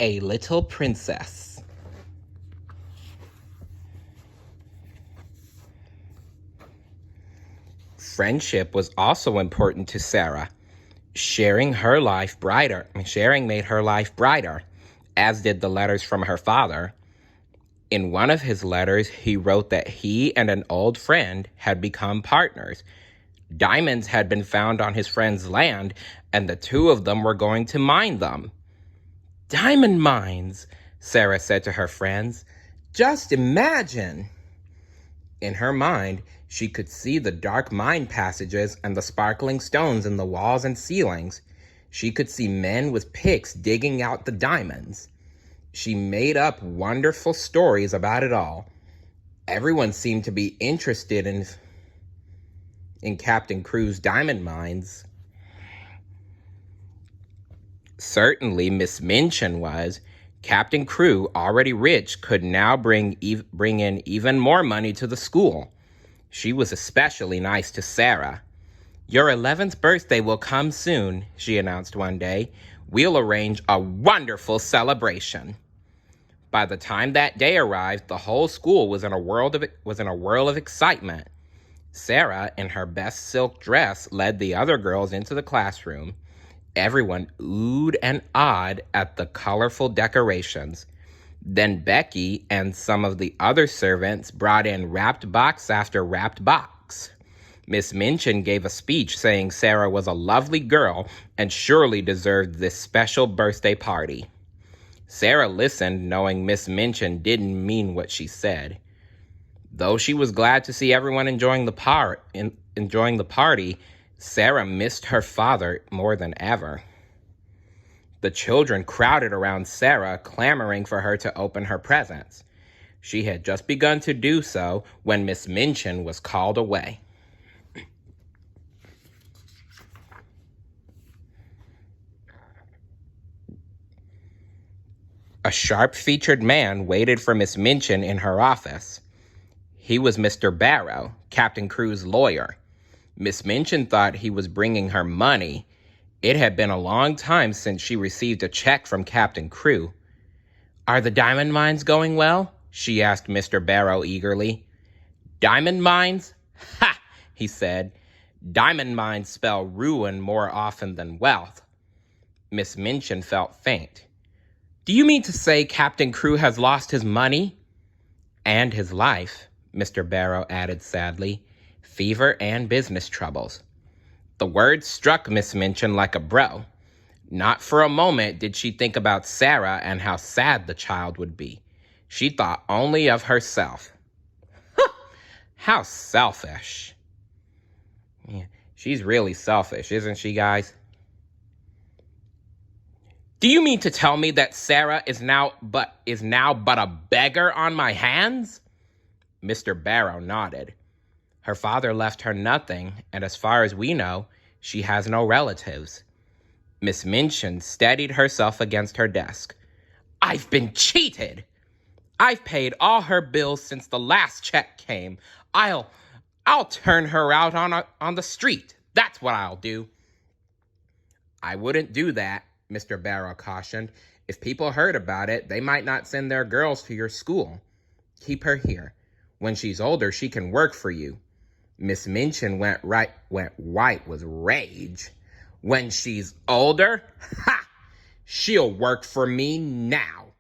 A Little Princess. Friendship was also important to Sarah. Sharing made her life brighter, as did the letters from her father. In one of his letters, he wrote that he and an old friend had become partners. Diamonds had been found on his friend's land, and the two of them were going to mine them. "Diamond mines," Sarah said to her friends. "Just imagine." In her mind, she could see the dark mine passages and the sparkling stones in the walls and ceilings. She could see men with picks digging out the diamonds. She made up wonderful stories about it all. Everyone seemed to be interested in Captain Crew's diamond mines. Certainly, Miss Minchin was. Captain Crew, already rich, could now bring in even more money to the school. She was especially nice to Sarah. "Your 11th birthday will come soon," she announced one day. "We'll arrange a wonderful celebration." By the time that day arrived, the whole school was in a whirl of excitement. Sarah, in her best silk dress, led the other girls into the classroom. Everyone oohed and awed at the colorful decorations. Then Becky and some of the other servants brought in wrapped box after wrapped box. Miss Minchin gave a speech saying Sarah was a lovely girl and surely deserved this special birthday party. Sarah listened, knowing Miss Minchin didn't mean what she said. Though she was glad to see everyone enjoying the party, Sarah missed her father more than ever. The children crowded around Sarah, clamoring for her to open her presents. She had just begun to do so when Miss Minchin was called away. A sharp-featured man waited for Miss Minchin in her office. He was Mr. Barrow, Captain Crew's lawyer. Miss Minchin thought he was bringing her money. It had been a long time since she received a check from Captain Crew. "Are the diamond mines going well?" she asked Mr. Barrow eagerly. "Diamond mines? Ha!" he said. "Diamond mines spell ruin more often than wealth." Miss Minchin felt faint. "Do you mean to say Captain Crew has lost his money?" "And his life," Mr. Barrow added sadly. "Fever and business troubles." The words struck Miss Minchin like a blow. Not for a moment did she think about Sarah and how sad the child would be. She thought only of herself. How selfish. Yeah, she's really selfish, isn't she, guys? "Do you mean to tell me that Sarah is now but a beggar on my hands?" Mr. Barrow nodded. "Her father left her nothing, and as far as we know, she has no relatives." Miss Minchin steadied herself against her desk. "I've been cheated! I've paid all her bills since the last check came. I'll turn her out on the street. That's what I'll do." "I wouldn't do that," Mr. Barrow cautioned. "If people heard about it, they might not send their girls to your school. Keep her here. When she's older, she can work for you." Miss Minchin went white with rage. "When she's older? Ha! She'll work for me now."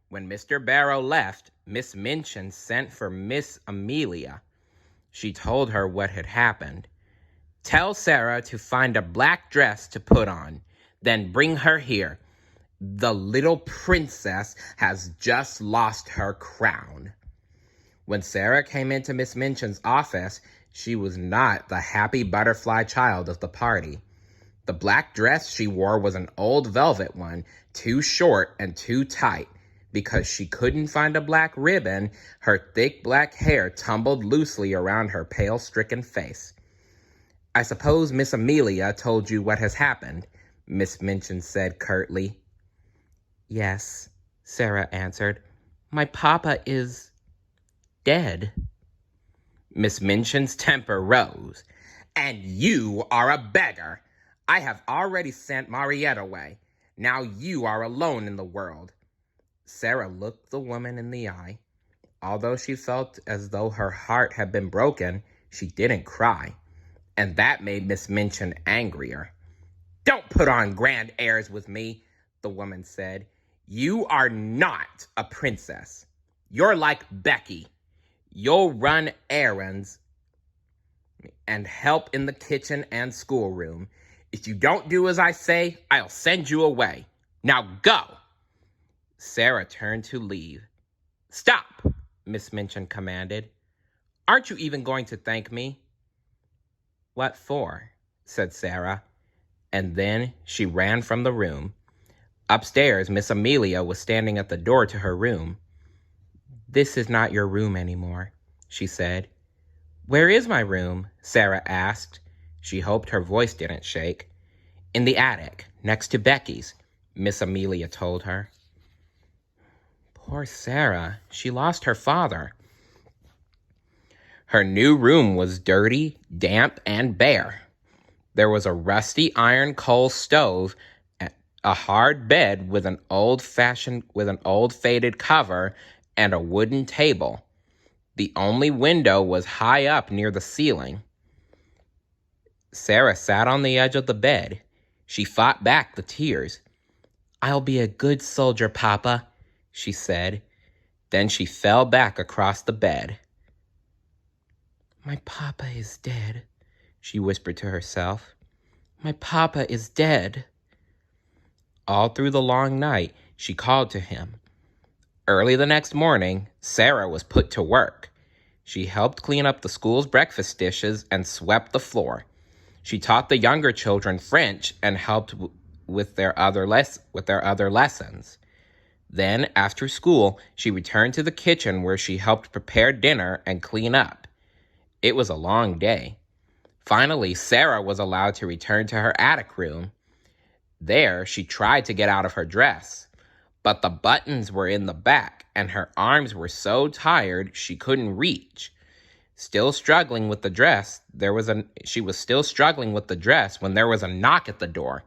When Mr. Barrow left, Miss Minchin sent for Miss Amelia. She told her what had happened. "Tell Sarah to find a black dress to put on, then bring her here. The little princess has just lost her crown." When Sarah came into Miss Minchin's office, she was not the happy butterfly child of the party. The black dress she wore was an old velvet one, too short and too tight. Because she couldn't find a black ribbon, her thick black hair tumbled loosely around her pale, stricken face. "I suppose Miss Amelia told you what has happened," Miss Minchin said curtly. "Yes," Sarah answered. "My papa is dead." Miss Minchin's temper rose. "And you are a beggar. I have already sent Mariette away. Now you are alone in the world." Sarah looked the woman in the eye. Although she felt as though her heart had been broken, she didn't cry, and that made Miss Minchin angrier. "Don't put on grand airs with me," the woman said. "You are not a princess. You're like Becky. You'll run errands and help in the kitchen and schoolroom. If you don't do as I say, I'll send you away. Now go." Sarah turned to leave. "Stop," Miss Minchin commanded. "Aren't you even going to thank me?" "What for?" said Sarah, and then she ran from the room. Upstairs, Miss Amelia was standing at the door to her room. "This is not your room anymore," she said. "Where is my room?" Sarah asked. She hoped her voice didn't shake. "In the attic, next to Becky's," Miss Amelia told her. Poor Sarah, she lost her father. Her new room was dirty, damp, and bare. There was a rusty iron coal stove, a hard bed with an old faded cover, and a wooden table. The only window was high up near the ceiling. Sarah sat on the edge of the bed. She fought back the tears. "I'll be a good soldier, Papa," she said. Then she fell back across the bed. "My papa is dead," she whispered to herself. "My papa is dead." All through the long night, she called to him. Early the next morning, Sarah was put to work. She helped clean up the school's breakfast dishes and swept the floor. She taught the younger children French and helped with their other lessons. Then, after school, she returned to the kitchen where she helped prepare dinner and clean up. It was a long day. Finally, Sarah was allowed to return to her attic room. There, she tried to get out of her dress, but the buttons were in the back, and her arms were so tired she couldn't reach. Still struggling with the dress, she was still struggling with the dress when there was a knock at the door.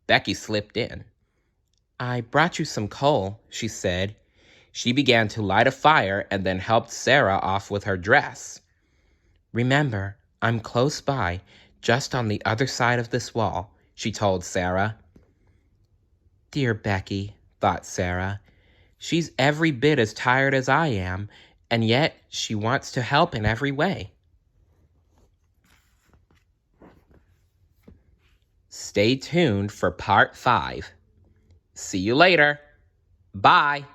Becky slipped in. "I brought you some coal," she said. She began to light a fire and then helped Sarah off with her dress. "Remember, I'm close by, just on the other side of this wall," she told Sarah. Dear Becky, thought Sarah. She's every bit as tired as I am, and yet she wants to help in every way. Stay tuned for part 5. See you later. Bye.